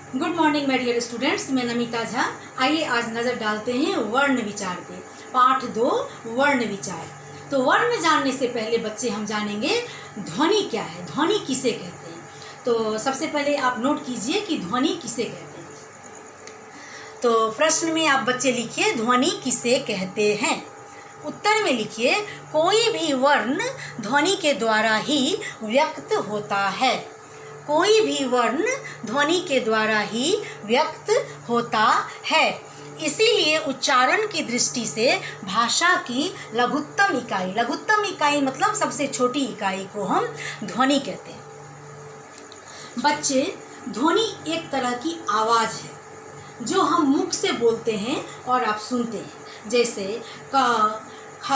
Good morning my dear students, मैं नमिता झा। आइए आज नज़र डालते हैं वर्ण विचार पे। पाठ 2 वर्ण विचार। तो वर्ण जानने से पहले बच्चे हम जानेंगे ध्वनि क्या है, ध्वनि किसे कहते हैं। तो सबसे पहले आप नोट कीजिए कि ध्वनि किसे कहते हैं। तो प्रश्न में आप बच्चे लिखिए ध्वनि किसे कहते हैं। उत्तर में लिखिए कोई भी वर्ण ध्वनि के द्वारा ही व्यक्त होता है। कोई भी वर्ण ध्वनि के द्वारा ही व्यक्त होता है। इसीलिए उच्चारण की दृष्टि से भाषा की लघुत्तम इकाई मतलब सबसे छोटी इकाई को हम ध्वनि कहते हैं। बच्चे, ध्वनि एक तरह की आवाज़ है जो हम मुख से बोलते हैं और आप सुनते हैं। जैसे क, ख,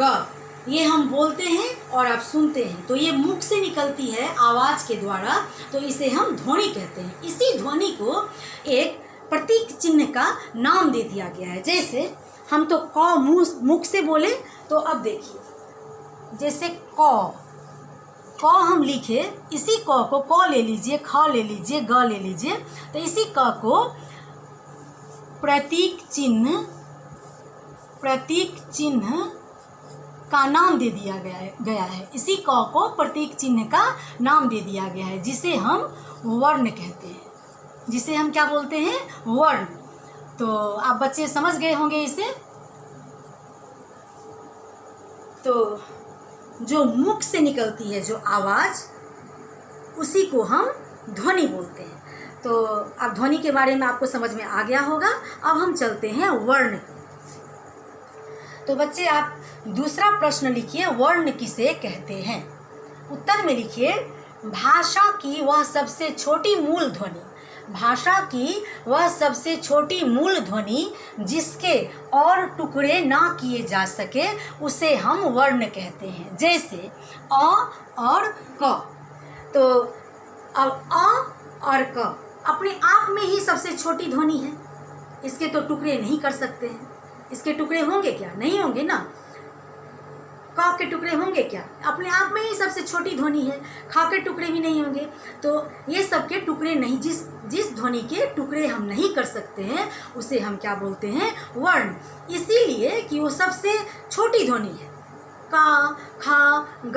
ग, ये हम बोलते हैं और आप सुनते हैं, तो ये मुख से निकलती है आवाज़ के द्वारा, तो इसे हम ध्वनि कहते हैं। इसी ध्वनि को एक प्रतीक चिन्ह का नाम दे दिया गया है। जैसे हम तो क मुख से बोले, तो अब देखिए जैसे क हम लिखे, इसी क को ले लीजिए, ख ले लीजिए, ग ले लीजिए, तो इसी क को प्रतीक चिन्ह का नाम दे दिया गया है। इसी क को प्रतीक चिन्ह का नाम दे दिया गया है, जिसे हम वर्ण कहते हैं। जिसे हम क्या बोलते हैं? वर्ण। तो आप बच्चे समझ गए होंगे इसे। तो जो मुख से निकलती है जो आवाज़, उसी को हम ध्वनि बोलते हैं। तो अब ध्वनि के बारे में आपको समझ में आ गया होगा। अब हम चलते हैं वर्ण पे। तो बच्चे आप दूसरा प्रश्न लिखिए, वर्ण किसे कहते हैं। उत्तर में लिखिए भाषा की वह सबसे छोटी मूल ध्वनि, भाषा की वह सबसे छोटी मूल ध्वनि जिसके और टुकड़े ना किए जा सके, उसे हम वर्ण कहते हैं। जैसे अ और क। तो अब अ और क अपने आप में ही सबसे छोटी ध्वनि है, इसके तो टुकड़े नहीं कर सकते हैं। इसके टुकड़े होंगे क्या? नहीं होंगे ना। क के टुकड़े होंगे क्या? अपने आप में ही सबसे छोटी ध्वनि है। ख के टुकड़े भी नहीं होंगे। तो ये सब के टुकड़े नहीं, जिस ध्वनि के टुकड़े हम नहीं कर सकते हैं, उसे हम क्या बोलते हैं? वर्ण। इसीलिए कि वो सबसे छोटी ध्वनि है। क, ख, ग,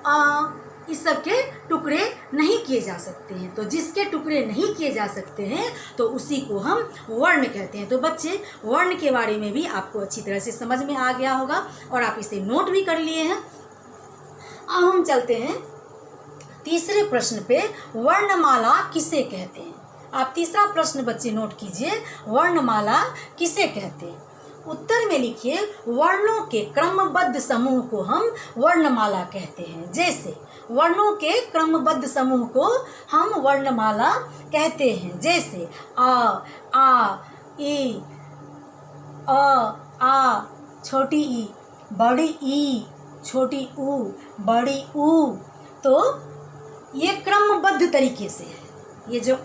अ, इस सब के टुकड़े नहीं किए जा सकते हैं। तो जिसके टुकड़े नहीं किए जा सकते हैं, तो उसी को हम वर्ण कहते हैं। तो बच्चे, वर्ण के बारे में भी आपको अच्छी तरह से समझ में आ गया होगा और आप इसे नोट भी कर लिए हैं। अब हम चलते हैं तीसरे प्रश्न पे, वर्णमाला किसे कहते हैं। आप तीसरा प्रश्न बच्चे नोट कीजिए, वर्णमाला किसे कहते हैं। उत्तर में लिखिए वर्णों के क्रमबद्ध समूह को हम वर्णमाला कहते हैं। जैसे वर्णों के क्रमबद्ध समूह को हम वर्णमाला कहते हैं। जैसे आ, ई, आ, छोटी ई, बड़ी ई, छोटी ऊ, बड़ी ऊ। तो ये क्रमबद्ध तरीके से है। ये जो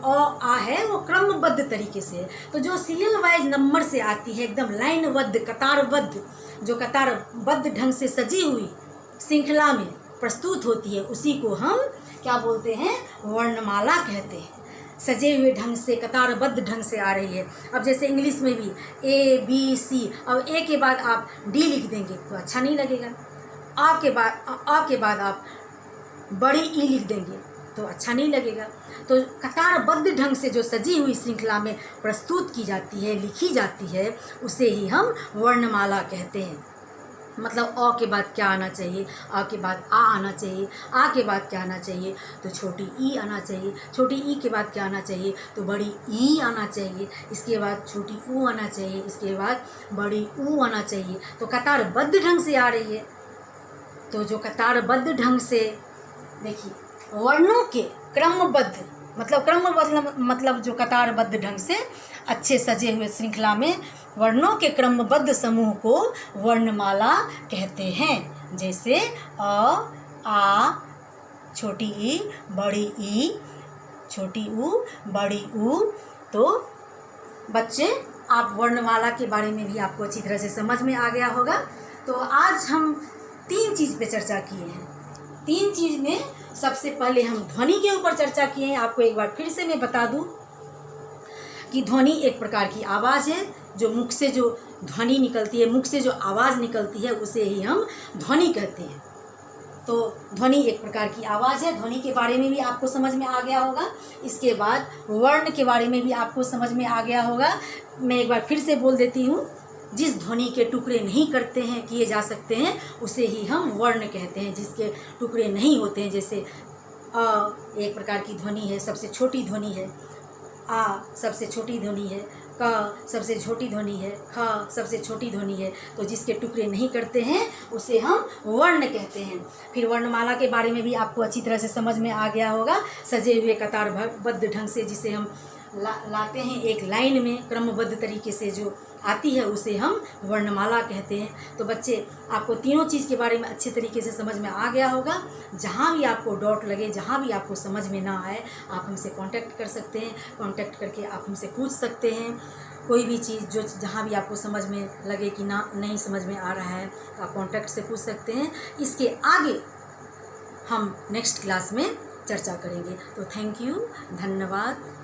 आ है वो क्रमबद्ध तरीके से है। तो जो सीरियल वाइज नंबर से आती है, एकदम लाइनबद्ध, कतारबद्ध, जो कतारबद्ध ढंग से सजी हुई श्रृंखला में प्रस्तुत होती है, उसी को हम क्या बोलते हैं? वर्णमाला कहते हैं। सजे हुए ढंग से, कतारबद्ध ढंग से आ रही है। अब जैसे इंग्लिश में भी ए, बी, सी, अब ए के बाद आप डी लिख देंगे तो अच्छा नहीं लगेगा। आ के बाद आप बड़ी ई लिख देंगे तो अच्छा नहीं लगेगा। तो कतारबद्ध ढंग से जो सजी हुई श्रृंखला में प्रस्तुत की जाती है, लिखी जाती है, उसे ही हम वर्णमाला कहते हैं। मतलब अ के बाद क्या आना चाहिए? आ के बाद आ आना चाहिए। आ के बाद क्या आना चाहिए? तो छोटी ई आना चाहिए। छोटी ई के बाद क्या आना चाहिए? तो बड़ी ई आना चाहिए। इसके बाद छोटी ऊ आना चाहिए। इसके बाद बड़ी ऊ आना चाहिए। तो कतारबद्ध ढंग से आ रही है। तो जो कतारबद्ध ढंग से, देखिए, वर्णों के क्रमबद्ध मतलब जो कतारबद्ध ढंग से अच्छे सजे हुए श्रृंखला में वर्णों के क्रमबद्ध समूह को वर्णमाला कहते हैं। जैसे आ, छोटी ई, बड़ी ई, छोटी ऊ, बड़ी ऊ। तो बच्चे, आप वर्णमाला के बारे में भी आपको अच्छी तरह से समझ में आ गया होगा। तो आज हम 3 चीज़ पे चर्चा किए हैं। तीन चीज़ में सबसे पहले हम ध्वनि के ऊपर चर्चा किए हैं। आपको एक बार फिर से मैं बता दूं कि ध्वनि एक प्रकार की आवाज़ है, जो मुख से जो ध्वनि निकलती है, मुख से जो आवाज़ निकलती है उसे ही हम ध्वनि कहते हैं। तो ध्वनि एक प्रकार की आवाज़ है। ध्वनि के बारे में भी आपको समझ में आ गया होगा। इसके बाद वर्ण के बारे में भी आपको समझ में आ गया होगा। मैं एक बार फिर से बोल देती हूँ, जिस ध्वनि के टुकड़े नहीं करते हैं, किए जा सकते हैं, उसे ही हम वर्ण कहते हैं। जिसके टुकड़े नहीं होते हैं, जैसे अ एक प्रकार की ध्वनि है, सबसे छोटी ध्वनि है। आ सबसे छोटी ध्वनि है। क सबसे छोटी ध्वनि है। ख सबसे छोटी ध्वनि है। तो जिसके टुकड़े नहीं करते हैं उसे हम वर्ण कहते हैं। फिर वर्णमाला के बारे में भी आपको अच्छी तरह से समझ में आ गया होगा। सजे हुए कतारबद्ध ढंग से जिसे हम लाते हैं, एक लाइन में क्रमबद्ध तरीके से जो आती है उसे हम वर्णमाला कहते हैं। तो बच्चे, आपको तीनों चीज़ के बारे में अच्छे तरीके से समझ में आ गया होगा। जहाँ भी आपको डाउट लगे, जहाँ भी आपको समझ में ना आए, आप हमसे कांटेक्ट कर सकते हैं। कांटेक्ट करके आप हमसे पूछ सकते हैं कोई भी चीज़, जो जहाँ भी आपको समझ में लगे कि ना नहीं समझ में आ रहा है, तो आप कांटेक्ट से पूछ सकते हैं। इसके आगे हम नेक्स्ट क्लास में चर्चा करेंगे। तो थैंक यू, धन्यवाद।